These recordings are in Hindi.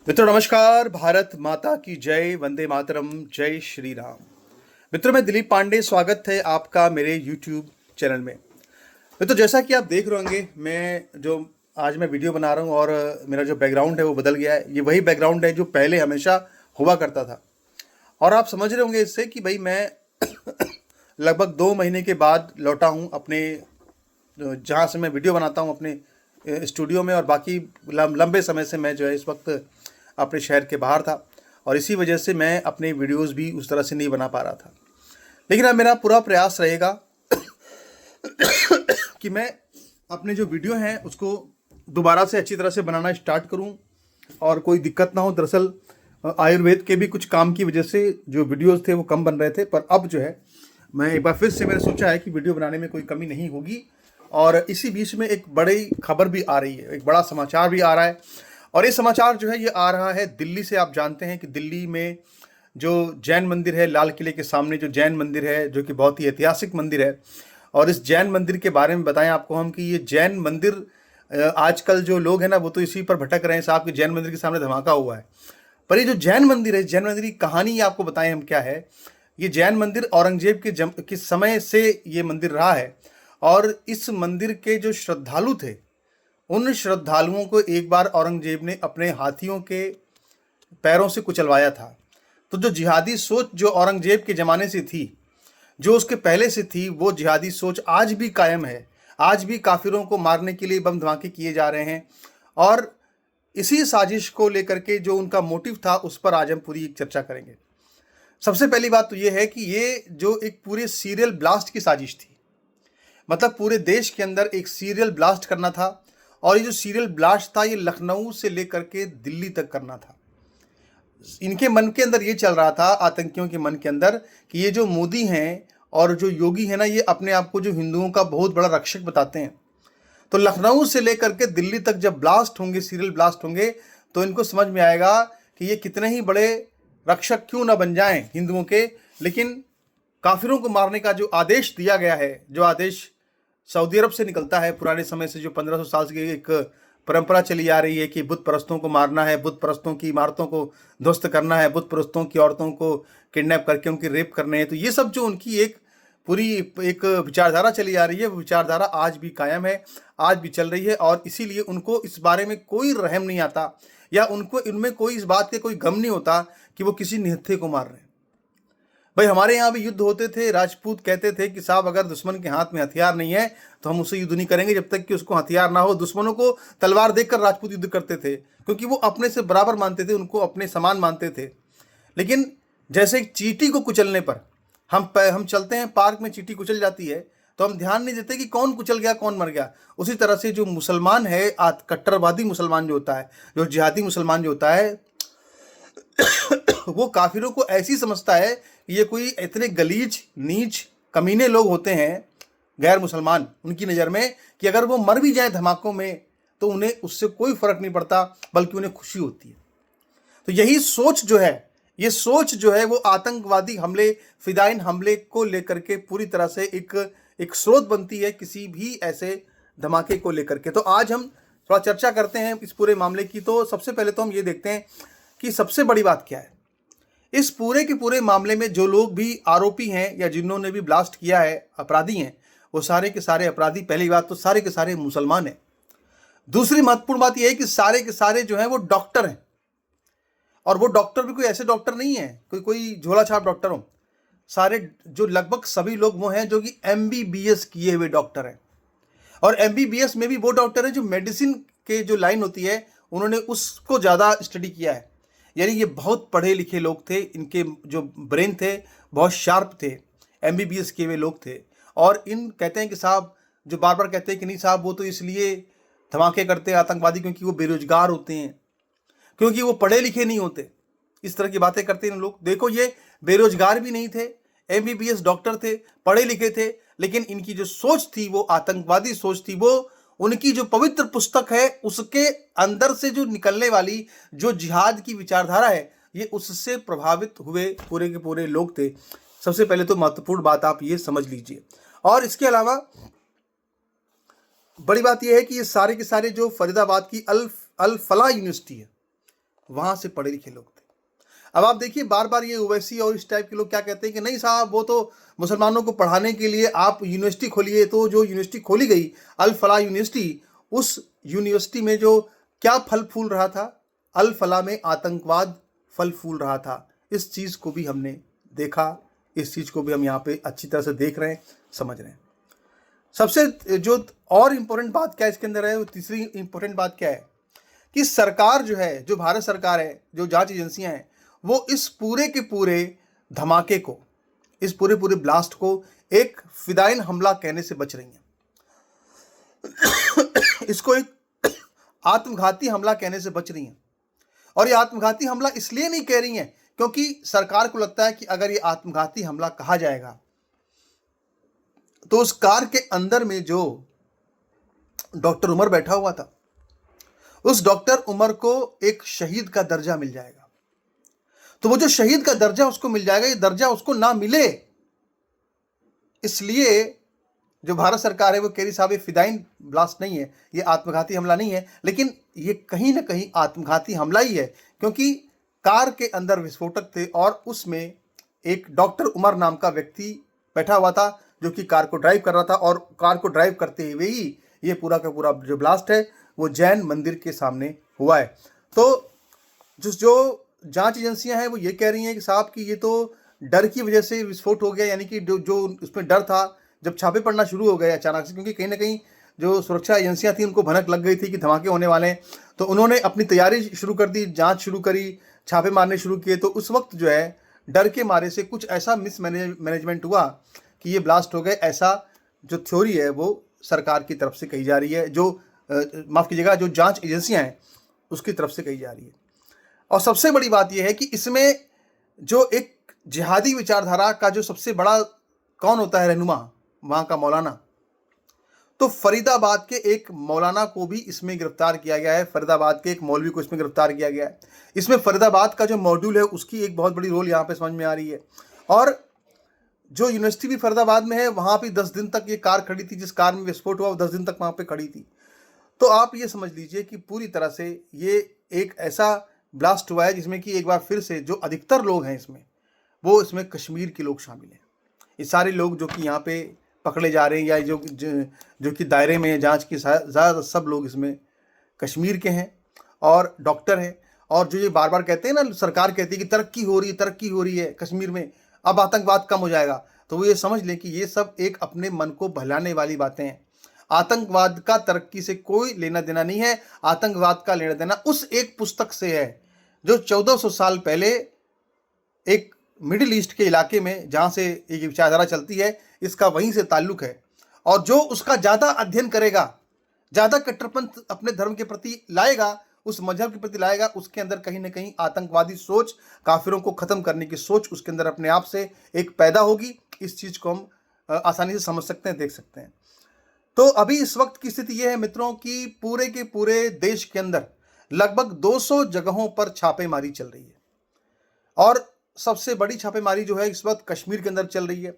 मित्रों नमस्कार। भारत माता की जय, वंदे मातरम, जय श्री राम। मित्रों मैं दिलीप पांडे, स्वागत है आपका मेरे YouTube चैनल में। मित्रों जैसा कि आप देख रहे होंगे, आज मैं वीडियो बना रहा हूं और मेरा जो बैकग्राउंड है वो बदल गया है। ये वही बैकग्राउंड है जो पहले हमेशा हुआ करता था। और आप समझ रहे होंगे इससे कि भाई मैं लगभग 2 महीने के बाद लौटा हूँ अपने जहाँ से मैं वीडियो बनाता हूँ अपने स्टूडियो में। और बाकी लंबे समय से मैं जो है इस वक्त अपने शहर के बाहर था और इसी वजह से मैं अपने वीडियोस भी उस तरह से नहीं बना पा रहा था। लेकिन अब मेरा पूरा प्रयास रहेगा कि मैं अपने जो वीडियो हैं उसको दोबारा से अच्छी तरह से बनाना स्टार्ट करूं और कोई दिक्कत ना हो। दरअसल आयुर्वेद के भी कुछ काम की वजह से जो वीडियोस थे वो कम बन रहे थे, पर अब जो है मैं एक बार फिर से मैंने सोचा है कि वीडियो बनाने में कोई कमी नहीं होगी। और इसी बीच में एक बड़ी खबर भी आ रही है, एक बड़ा समाचार भी आ रहा है। और ये समाचार जो है ये आ रहा है दिल्ली से। आप जानते हैं कि दिल्ली में जो जैन मंदिर है, लाल किले के सामने जो जैन मंदिर है, जो कि बहुत ही ऐतिहासिक मंदिर है। और इस जैन मंदिर के बारे में बताएं आपको हम कि ये जैन मंदिर, आजकल जो लोग हैं ना वो तो इसी पर भटक रहे हैं साहब कि जैन मंदिर के सामने धमाका हुआ है। पर ये जो जैन मंदिर है, जैन मंदिर की कहानी आपको बताएं हम क्या है। ये जैन मंदिर औरंगजेब के समय से ये मंदिर रहा है। और इस मंदिर के जो श्रद्धालु थे, उन श्रद्धालुओं को एक बार औरंगजेब ने अपने हाथियों के पैरों से कुचलवाया था। तो जो जिहादी सोच जो औरंगजेब के ज़माने से थी, जो उसके पहले से थी, वो जिहादी सोच आज भी कायम है। आज भी काफिरों को मारने के लिए बम धमाके किए जा रहे हैं। और इसी साजिश को लेकर के जो उनका मोटिव था उस पर आज हम पूरी एक चर्चा करेंगे। सबसे पहली बात तो ये है कि ये जो एक पूरे सीरियल ब्लास्ट की साजिश थी, मतलब पूरे देश के अंदर एक सीरियल ब्लास्ट करना था। और ये जो सीरियल ब्लास्ट था ये लखनऊ से लेकर के दिल्ली तक करना था। इनके मन के अंदर ये चल रहा था, आतंकियों के मन के अंदर, कि ये जो मोदी हैं और जो योगी है ना, ये अपने आप को जो हिंदुओं का बहुत बड़ा रक्षक बताते हैं। तो लखनऊ से लेकर के दिल्ली तक जब ब्लास्ट होंगे, सीरियल ब्लास्ट होंगे, तो इनको समझ में आएगा कि ये कितने ही बड़े रक्षक क्यों ना बन जाएं हिंदुओं के। लेकिन काफिरों को मारने का जो आदेश दिया गया है, जो आदेश सऊदी अरब से निकलता है पुराने समय से, जो 1500 साल की एक परंपरा चली आ रही है कि बुत परस्तों को मारना है, बुत परस्तों की इमारतों को ध्वस्त करना है, बुत परस्तों की औरतों को किडनैप करके उनकी रेप करने हैं। तो ये सब जो उनकी एक पूरी एक विचारधारा चली आ रही है, वो विचारधारा आज भी कायम है, आज भी चल रही है। और इसीलिए उनको इस बारे में कोई रहम नहीं आता, या उनको इनमें कोई इस बात के कोई गम नहीं होता कि वो किसी निहत्थे को मार रहे हैं। भाई हमारे यहाँ भी युद्ध होते थे, राजपूत कहते थे कि साहब अगर दुश्मन के हाथ में हथियार नहीं है तो हम उससे युद्ध नहीं करेंगे जब तक कि उसको हथियार ना हो। दुश्मनों को तलवार देकर राजपूत युद्ध करते थे, क्योंकि वो अपने से बराबर मानते थे, उनको अपने समान मानते थे। लेकिन जैसे एक चींटी को कुचलने पर हम चलते हैं, पार्क में चींटी कुचल जाती है तो हम ध्यान नहीं देते कि कौन कुचल गया, कौन मर गया। उसी तरह से जो मुसलमान है, कट्टरवादी मुसलमान जो होता है, जो जिहादी मुसलमान जो होता है, वो काफिरों को ऐसी समझता है कि ये कोई इतने गलीज नीच कमीने लोग होते हैं, गैर मुसलमान, उनकी नज़र में, कि अगर वो मर भी जाए धमाकों में तो उन्हें उससे कोई फर्क नहीं पड़ता, बल्कि उन्हें खुशी होती है। तो यही सोच जो है, ये सोच जो है, वो आतंकवादी हमले, फिदाइन हमले को लेकर के पूरी तरह से एक स्रोत बनती है किसी भी ऐसे धमाके को लेकर के। तो आज हम थोड़ा चर्चा करते हैं इस पूरे मामले की। तो सबसे पहले तो हम ये देखते हैं कि सबसे बड़ी बात क्या है इस पूरे के पूरे मामले में। जो लोग भी आरोपी हैं या जिन्होंने भी ब्लास्ट किया है, अपराधी हैं, वो सारे के सारे अपराधी, पहली बात तो सारे के सारे मुसलमान हैं। दूसरी महत्वपूर्ण बात यह है कि सारे के सारे जो हैं वो डॉक्टर हैं। और वो डॉक्टर भी कोई ऐसे डॉक्टर नहीं है कोई झोला छाप डॉक्टर हो। सारे जो लगभग सभी लोग वो हैं जो कि MBBS किए हुए डॉक्टर हैं। और MBBS में भी वो डॉक्टर है जो मेडिसिन के जो लाइन होती है उन्होंने उसको ज़्यादा स्टडी किया है। यानी ये बहुत पढ़े लिखे लोग थे, इनके जो ब्रेन थे बहुत शार्प थे, MBBS किए हुए लोग थे। और इन कहते हैं कि साहब, जो बार बार कहते हैं कि नहीं साहब वो तो इसलिए धमाके करते हैं आतंकवादी क्योंकि वो बेरोजगार होते हैं, क्योंकि वो पढ़े लिखे नहीं होते, इस तरह की बातें करते हैं लोग। देखो ये बेरोजगार भी नहीं थे, MBBS डॉक्टर थे, पढ़े लिखे थे, लेकिन इनकी जो सोच थी वो आतंकवादी सोच थी। वो उनकी जो पवित्र पुस्तक है उसके अंदर से जो निकलने वाली जो जिहाद की विचारधारा है, ये उससे प्रभावित हुए पूरे के पूरे लोग थे। सबसे पहले तो महत्वपूर्ण बात आप ये समझ लीजिए। और इसके अलावा बड़ी बात यह है कि ये सारे के सारे जो फरीदाबाद की अल फलाह यूनिवर्सिटी है वहां से पढ़े लिखे लोग थे। अब आप देखिए बार बार ये ओवैसी और इस टाइप के लोग क्या कहते हैं कि नहीं साहब वो तो मुसलमानों को पढ़ाने के लिए आप यूनिवर्सिटी खोलिए। तो जो यूनिवर्सिटी खोली गई अल फलाह यूनिवर्सिटी, उस यूनिवर्सिटी में जो क्या फल फूल रहा था, अल फलाह में आतंकवाद फल फूल रहा था। इस चीज़ को भी हमने देखा, इस चीज़ को भी हम यहाँ पे अच्छी तरह से देख रहे हैं, समझ रहे हैं। सबसे जो और इम्पोर्टेंट बात क्या इसके अंदर है, वो तीसरी इम्पोर्टेंट बात क्या है कि सरकार जो है, जो भारत सरकार है, जो जांच एजेंसियां हैं, वो इस पूरे के पूरे धमाके को, इस पूरे ब्लास्ट को एक फिदाइन हमला कहने से बच रही हैं। इसको एक आत्मघाती हमला कहने से बच रही हैं। और ये आत्मघाती हमला इसलिए नहीं कह रही हैं क्योंकि सरकार को लगता है कि अगर ये आत्मघाती हमला कहा जाएगा तो उस कार के अंदर में जो डॉक्टर उमर बैठा हुआ था, उस डॉक्टर उमर को एक शहीद का दर्जा मिल जाएगा। तो वो जो शहीद का दर्जा उसको मिल जाएगा, ये दर्जा उसको ना मिले, इसलिए जो भारत सरकार है वो कह रही साहब ये फिदाइन ब्लास्ट नहीं है, ये आत्मघाती हमला नहीं है, लेकिन ये कहीं ना कहीं आत्मघाती हमला ही है क्योंकि कार के अंदर विस्फोटक थे और उसमें एक डॉक्टर उमर नाम का व्यक्ति बैठा हुआ था जो कि कार को ड्राइव कर रहा था। और कार को ड्राइव करते हुए ही ये पूरा का पूरा जो ब्लास्ट है वो जैन मंदिर के सामने हुआ है। तो जो जांच एजेंसियां हैं वो ये कह रही हैं कि साहब कि ये तो डर की वजह से विस्फोट हो गया, यानी कि जो उसमें डर था, जब छापे पड़ना शुरू हो गए अचानक से, क्योंकि कहीं ना कहीं जो सुरक्षा एजेंसियां थी उनको भनक लग गई थी कि धमाके होने वाले हैं, तो उन्होंने अपनी तैयारी शुरू कर दी, जांच शुरू करी, छापे मारने शुरू किए। तो उस वक्त जो है डर के मारे से कुछ ऐसा मिसमैनेजमेंट हुआ कि ये ब्लास्ट हो गए, ऐसा जो थ्योरी है वो सरकार की तरफ से कही जा रही है, जो माफ़ कीजिएगा जो जांच एजेंसियां हैं उसकी तरफ से कही जा रही है। और सबसे बड़ी बात यह है कि इसमें जो एक जिहादी विचारधारा का जो सबसे बड़ा कौन होता है रहनुमा, वहाँ का मौलाना, तो फरीदाबाद के एक मौलाना को भी इसमें गिरफ्तार किया गया है, फरीदाबाद के एक मौलवी को इसमें गिरफ्तार किया गया है। इसमें फरीदाबाद का जो मॉड्यूल है उसकी एक बहुत बड़ी रोल यहाँ पे समझ में आ रही है। और जो यूनिवर्सिटी भी फरीदाबाद में है वहाँ भी 10 दिन तक ये कार खड़ी थी, जिस कार में विस्फोट हुआ वो 10 दिन तक वहाँ पे खड़ी थी। तो आप ये समझ लीजिए कि पूरी तरह से ये एक ऐसा ब्लास्ट हुआ है जिसमें कि एक बार फिर से जो अधिकतर लोग हैं इसमें, वो इसमें कश्मीर के लोग शामिल हैं। ये सारे लोग जो कि यहाँ पे पकड़े जा रहे हैं या जो कि दायरे में जांच की, ज़्यादा सब लोग इसमें कश्मीर के हैं और डॉक्टर हैं। और जो ये बार बार कहते हैं ना, सरकार कहती है कि तरक्की हो रही है कश्मीर में, अब आतंकवाद कम हो जाएगा, तो वो ये समझ लें कि ये सब एक अपने मन को बहलाने वाली बातें हैं। आतंकवाद का तरक्की से कोई लेना देना नहीं है। आतंकवाद का लेना देना उस एक पुस्तक से है जो 1400 साल पहले एक मिडिल ईस्ट के इलाके में जहाँ से एक विचारधारा चलती है, इसका वहीं से ताल्लुक है। और जो उसका ज़्यादा अध्ययन करेगा, ज़्यादा कट्टरपंथ अपने धर्म के प्रति लाएगा, उस मजहब के प्रति लाएगा, उसके अंदर कहीं ना कहीं आतंकवादी सोच, काफिरों को ख़त्म करने की सोच उसके अंदर अपने आप से एक पैदा होगी। इस चीज़ को हम आसानी से समझ सकते हैं, देख सकते हैं। तो अभी इस वक्त की स्थिति यह है मित्रों कि पूरे के पूरे देश के अंदर लगभग 200 जगहों पर छापेमारी चल रही है। और सबसे बड़ी छापेमारी जो है इस वक्त कश्मीर के अंदर चल रही है।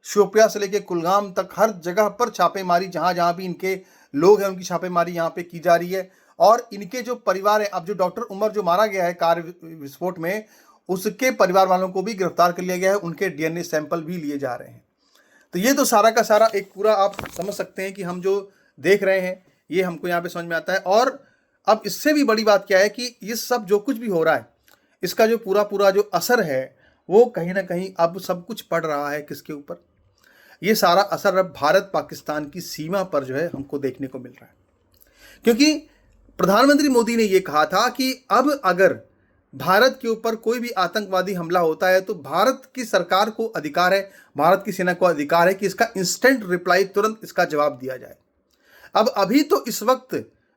शोपिया से लेकर कुलगाम तक हर जगह पर छापेमारी, जहाँ जहाँ भी इनके लोग हैं उनकी छापेमारी यहाँ पे की जा रही है। और इनके जो परिवार है, अब जो डॉक्टर उमर जो मारा गया है कार विस्फोट में, उसके परिवार वालों को भी गिरफ्तार कर लिया गया है, उनके डीएनए सैंपल भी लिए जा रहे हैं। तो ये तो सारा का सारा एक पूरा आप समझ सकते हैं कि हम जो देख रहे हैं ये हमको यहाँ पे समझ में आता है। और अब इससे भी बड़ी बात क्या है कि ये सब जो कुछ भी हो रहा है, इसका जो पूरा जो असर है वो कहीं ना कहीं अब सब कुछ पड़ रहा है किसके ऊपर? ये सारा असर अब भारत पाकिस्तान की सीमा पर जो है हमको देखने को मिल रहा है। क्योंकि प्रधानमंत्री मोदी ने ये कहा था कि अब अगर भारत के ऊपर कोई भी आतंकवादी हमला होता है तो भारत की सरकार को अधिकार है, भारत की सेना को अधिकार है कि इसका इंस्टेंट रिप्लाई, तुरंत इसका जवाब दिया जाए। अब अभी तो इस वक्त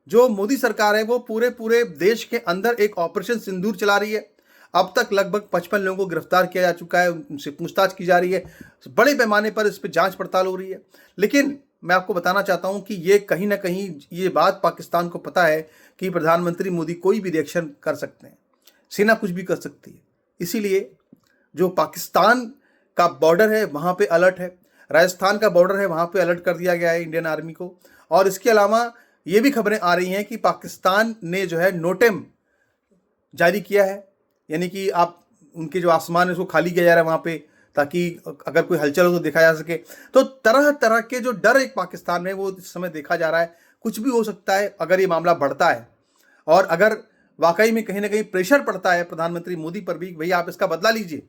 जो मोदी सरकार है वो पूरे देश के अंदर एक ऑपरेशन सिंदूर चला रही है। अब तक लगभग 55 लोगों को गिरफ्तार किया जा चुका है, उनसे पूछताछ की जा रही है, बड़े पैमाने पर इस पर जांच पड़ताल हो रही है। लेकिन मैं आपको बताना चाहता हूं कि ये कहीं ना कहीं ये बात पाकिस्तान को पता है कि प्रधानमंत्री मोदी कोई भी रिएक्शन कर सकते हैं, सेना कुछ भी कर सकती है। इसीलिए जो पाकिस्तान का बॉर्डर है वहाँ पे अलर्ट है, राजस्थान का बॉर्डर है वहाँ पे अलर्ट कर दिया गया है इंडियन आर्मी को। और इसके अलावा ये भी खबरें आ रही हैं कि पाकिस्तान ने जो है नोटेम जारी किया है, यानी कि आप उनके जो आसमान है उसको खाली किया जा रहा है वहाँ पे, ताकि अगर कोई हलचल हो तो देखा जा सके। तो तरह तरह के जो डर एक पाकिस्तान में वो इस समय देखा जा रहा है। कुछ भी हो सकता है अगर ये मामला बढ़ता है, और अगर वाकई में कहीं ना कहीं प्रेशर पड़ता है प्रधानमंत्री मोदी पर भी, भैया आप इसका बदला लीजिए,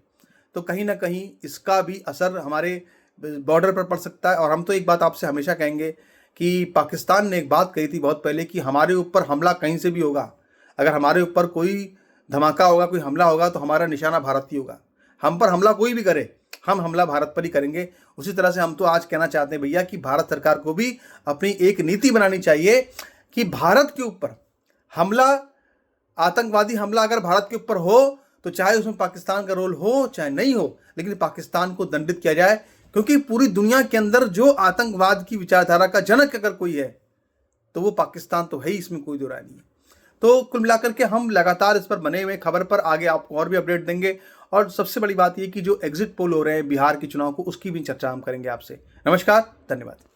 तो कहीं ना कहीं इसका भी असर हमारे बॉर्डर पर पड़ सकता है। और हम तो एक बात आपसे हमेशा कहेंगे कि पाकिस्तान ने एक बात कही थी बहुत पहले कि हमारे ऊपर हमला कहीं से भी होगा, अगर हमारे ऊपर कोई धमाका होगा, कोई हमला होगा, तो हमारा निशाना भारत ही होगा। हम पर हमला कोई भी करे, हम हमला भारत पर ही करेंगे। उसी तरह से हम तो आज कहना चाहते हैं भैया कि भारत सरकार को भी अपनी एक नीति बनानी चाहिए कि भारत के ऊपर हमला, आतंकवादी हमला अगर भारत के ऊपर हो तो चाहे उसमें पाकिस्तान का रोल हो चाहे नहीं हो, लेकिन पाकिस्तान को दंडित किया जाए, क्योंकि पूरी दुनिया के अंदर जो आतंकवाद की विचारधारा का जनक अगर कोई है तो वो पाकिस्तान तो है ही, इसमें कोई दो राय नहीं है। तो कुल मिलाकर के हम लगातार इस पर बने हुए खबर पर आगे आपको और भी अपडेट देंगे। और सबसे बड़ी बात ये कि जो एग्जिट पोल हो रहे हैं बिहार के चुनाव को, उसकी भी चर्चा हम करेंगे आपसे। नमस्कार, धन्यवाद।